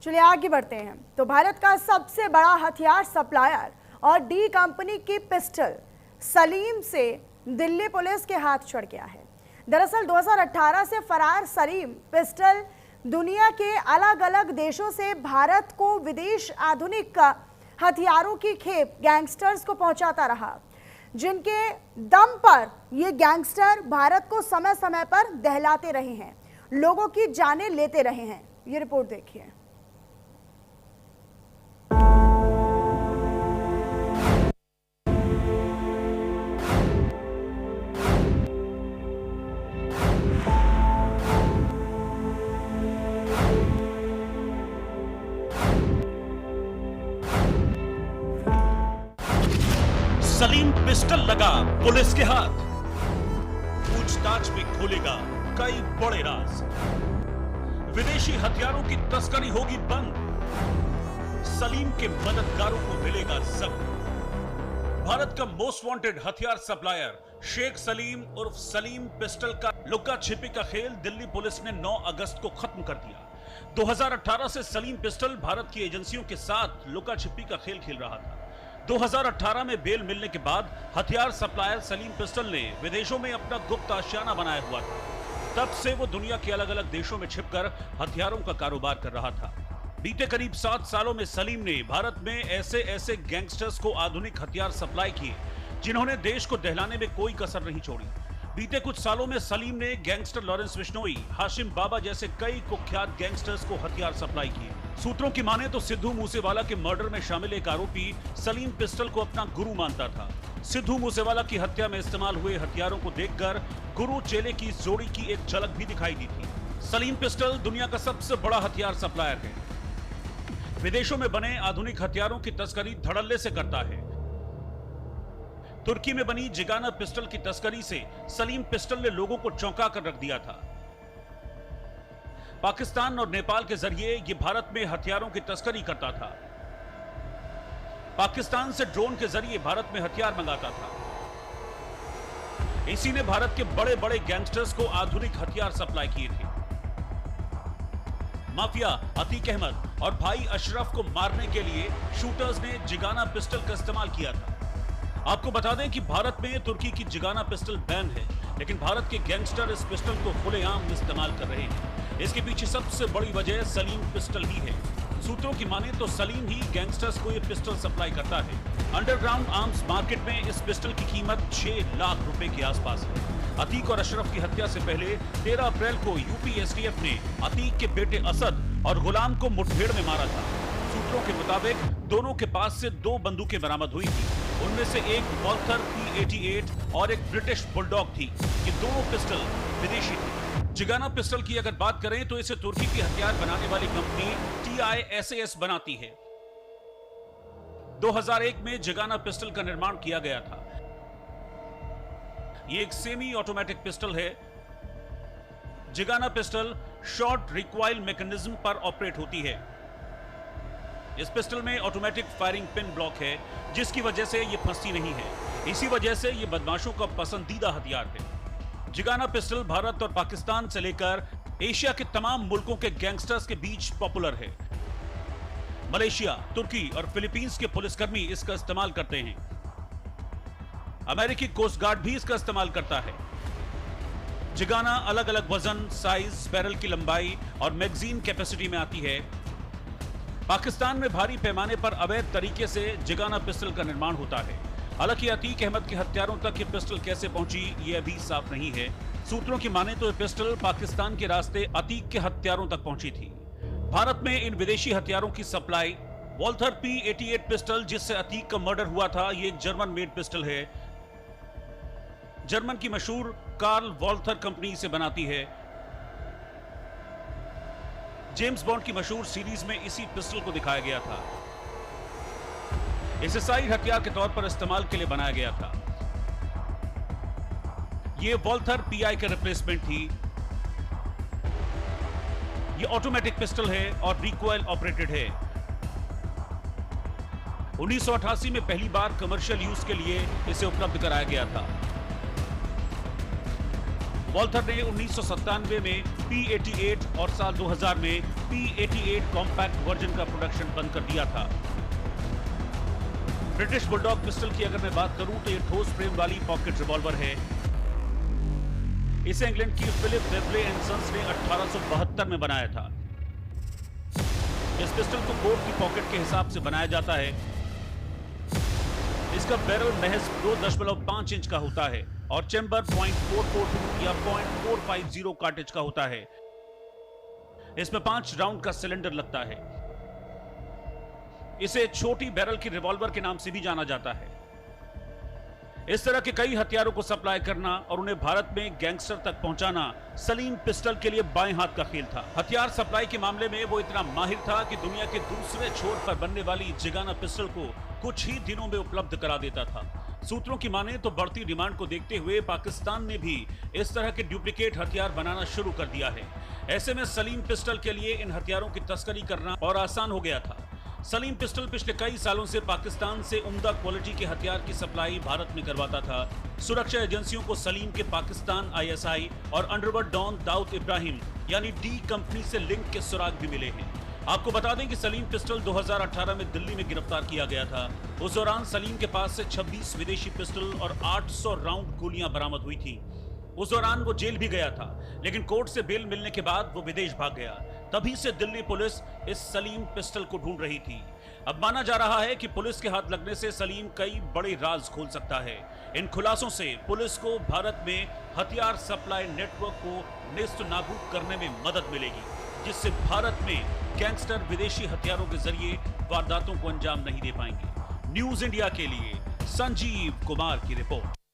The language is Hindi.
चलिए आगे बढ़ते हैं। तो भारत का सबसे बड़ा हथियार सप्लायर और डी कंपनी की पिस्टल सलीम से दिल्ली पुलिस के हाथ चढ़ गया है। दरअसल 2018 से फरार सलीम पिस्टल दुनिया के अलग अलग देशों से भारत को विदेश आधुनिक हथियारों की खेप गैंगस्टर्स को पहुंचाता रहा, जिनके दम पर ये गैंगस्टर भारत को समय समय पर दहलाते रहे हैं, लोगों की जानें लेते रहे हैं। ये रिपोर्ट देखिए। सलीम पिस्टल लगा पुलिस के हाथ, पूछताछ में खोलेगा कई बड़े राज, विदेशी हथियारों की तस्करी होगी बंद, सलीम के मददगारों को मिलेगा जब्त। भारत का मोस्ट वांटेड हथियार सप्लायर शेख सलीम उर्फ सलीम पिस्टल का लुका छिपी का खेल दिल्ली पुलिस ने 9 अगस्त को खत्म कर दिया। 2018 से सलीम पिस्टल भारत की एजेंसियों के साथ लुका छिपी का खेल खेल रहा था। 2018 में बेल मिलने के बाद हथियार सप्लायर सलीम पिस्टल ने विदेशों में अपना गुप्त आशियाना बनाया हुआ था। तब से वो दुनिया के अलग अलग देशों में छिपकर हथियारों का कारोबार कर रहा था। बीते करीब 7 सालों में सलीम ने भारत में ऐसे ऐसे गैंगस्टर्स को आधुनिक हथियार सप्लाई किए जिन्होंने देश को दहलाने में कोई कसर नहीं छोड़ी। बीते कुछ सालों में सलीम ने गैंगस्टर लॉरेंस बिश्नोई, हाशिम बाबा जैसे कई कुख्यात गैंगस्टर्स को हथियार सप्लाई किए। सूत्रों की माने तो सिद्धू मूसेवाला के मर्डर में शामिल एक आरोपी सलीम पिस्टल को अपना गुरु मानता था। सिद्धू मूसेवाला की हत्या में इस्तेमाल हुए हथियारों को देखकर गुरु चेले की इस जोड़ी की एक झलक भी दिखाई दी थी। सलीम पिस्टल दुनिया का सबसे बड़ा हथियार सप्लायर है। विदेशों में बने आधुनिक हथियारों की तस्करी धड़ल्ले से करता है। तुर्की में बनी जिगाना पिस्टल की तस्करी से सलीम पिस्टल ने लोगों को चौंका कर रख दिया था। पाकिस्तान और नेपाल के जरिए यह भारत में हथियारों की तस्करी करता था। पाकिस्तान से ड्रोन के जरिए भारत में हथियार मंगाता था। इसी ने भारत के बड़े बड़े गैंगस्टर्स को आधुनिक हथियार सप्लाई किए थे। माफिया अतीक अहमद और भाई अशरफ को मारने के लिए शूटर्स ने जिगाना पिस्टल का इस्तेमाल किया था। आपको बता दें कि भारत में तुर्की की जिगाना पिस्टल बैन है, लेकिन भारत के गैंगस्टर इस पिस्टल को खुलेआम इस्तेमाल कर रहे हैं। इसके पीछे सबसे बड़ी वजह सलीम पिस्टल ही है। सूत्रों की माने तो सलीम ही गैंगस्टर्स को यह पिस्टल सप्लाई करता है। अंडरग्राउंड आर्म्स मार्केट में इस पिस्टल की कीमत 6 लाख रुपए के आसपास है। अतीक और अशरफ की हत्या से पहले 13 अप्रैल को यूपी एसटीएफ ने अतीक के बेटे असद और गुलाम को मुठभेड़ में मारा था। सूत्रों के मुताबिक दोनों के पास से 2 बंदूकें बरामद हुई थी। उनमें से एक वॉल्थर P88 और एक ब्रिटिश बुलडॉग थी। ये दोनों पिस्टल विदेशी थी। जिगाना पिस्टल की अगर बात करें तो इसे तुर्की की हथियार बनाने वाली कंपनी TISAS बनाती है। 2001 में जिगाना पिस्टल का निर्माण किया गया था। ये एक सेमी ऑटोमेटिक पिस्टल है। Zigana pistol short recoil mechanism पर ऑपरेट होती है। इस पिस्टल में ऑटोमेटिक फायरिंग पिन ब्लॉक है, जिसकी वजह से यह फंसती नहीं है। इसी वजह से यह बदमाशों का पसंदीदा हथियार है। जिगाना पिस्टल भारत और पाकिस्तान से लेकर एशिया के तमाम मुल्कों के गैंगस्टर्स के बीच पॉपुलर है। मलेशिया, तुर्की और फिलीपींस के पुलिसकर्मी इसका इस्तेमाल करते हैं। अमेरिकी कोस्ट गार्ड भी इसका इस्तेमाल करता है। जिगाना अलग अलग वजन, साइज, बैरल की लंबाई और मैगजीन कैपेसिटी में आती है। पाकिस्तान में भारी पैमाने पर अवैध तरीके से जिगाना पिस्टल का निर्माण होता है। हालांकि अतीक अहमद के हत्यारों तक ये पिस्टल कैसे पहुंची, ये अभी साफ नहीं है। सूत्रों की माने तो ये पिस्टल पाकिस्तान के रास्ते अतीक के हत्यारों तक पहुंची थी। भारत में इन विदेशी हथियारों की सप्लाई वॉल्थर P88 पिस्टल, जिससे अतीक का मर्डर हुआ था, ये एक जर्मन मेड पिस्टल है। जर्मन की मशहूर कार्ल वॉल्थर कंपनी इसे बनाती है। जेम्स बॉन्ड की मशहूर सीरीज में इसी पिस्टल को दिखाया गया था। इसे साइड हथियार के तौर पर इस्तेमाल के लिए बनाया गया था। यह वॉल्थर PI के रिप्लेसमेंट थी। यह ऑटोमेटिक पिस्टल है और रिकॉइल ऑपरेटेड है। 1988 में पहली बार कमर्शियल यूज के लिए इसे उपलब्ध कराया गया था। वॉल्थर ने 1997 में P88 और साल 2000 में P88 कॉम्पैक्ट वर्जन का प्रोडक्शन बंद कर दिया था। ब्रिटिश बुलडॉग पिस्टल की अगर मैं बात करूं तो यह ठोस फ्रेम वाली पॉकेट रिवॉल्वर है। इसे इंग्लैंड की फिलिप वेबले एंड सन्स ने 1872 में बनाया था। इस पिस्टल को कोट की पॉकेट के हिसाब से बनाया जाता है। इसका बैरल महज 2.5 इंच का होता है और चैम्बर 0.442 या 0.450 कार्टेज का होता है। इसमें 5 राउंड का सिलेंडर लगता है। इसे छोटी बैरल की रिवॉल्वर के नाम से भी जाना जाता है। इस तरह के कई हथियारों को सप्लाई करना और उन्हें भारत में गैंगस्टर तक पहुंचाना सलीम पिस्टल के लिए बाएं हाथ का खेल था। हथियार सप्लाई के मामले में वो इतना माहिर था कि दुनिया के दूसरे छोर पर बनने वाली जिगाना पिस्टल को कुछ ही दिनों में उपलब्ध करा देता था। सूत्रों की माने तो बढ़ती डिमांड को देखते हुए पाकिस्तान ने भी इस तरह के डुप्लीकेट हथियार बनाना शुरू कर दिया है। ऐसे में सलीम पिस्टल के लिए इन हथियारों की तस्करी करना और आसान हो गया था। सलीम पिस्टल पिछले कई सालों से पाकिस्तान से उम्दा क्वालिटी के हथियार की सप्लाई भारत में करवाता था। सुरक्षा एजेंसियों को सलीम के पाकिस्तान ISI और अंडरवर्ल्ड डॉन दाऊद इब्राहिम यानी डी कंपनी से लिंक के सुराग भी मिले हैं। आपको बता दें कि सलीम पिस्टल 2018 में दिल्ली में गिरफ्तार किया गया था। उस दौरान सलीम के पास से 26 विदेशी पिस्टल और 800 राउंड गोलियां बरामद हुई थी। उस दौरान वो जेल भी गया था, लेकिन कोर्ट से बेल मिलने के बाद वो विदेश भाग गया। तभी से दिल्ली पुलिस इस सलीम पिस्टल को ढूंढ रही थी। अब माना जा रहा है कि पुलिस के हाथ लगने से सलीम कई बड़े राज खोल सकता है। इन खुलासों से पुलिस को भारत में हथियार सप्लाई नेटवर्क को नेस्त नाबूद करने में मदद मिलेगी, जिससे भारत में गैंगस्टर विदेशी हथियारों के जरिए वारदातों को अंजाम नहीं दे पाएंगे। न्यूज इंडिया के लिए संजीव कुमार की रिपोर्ट।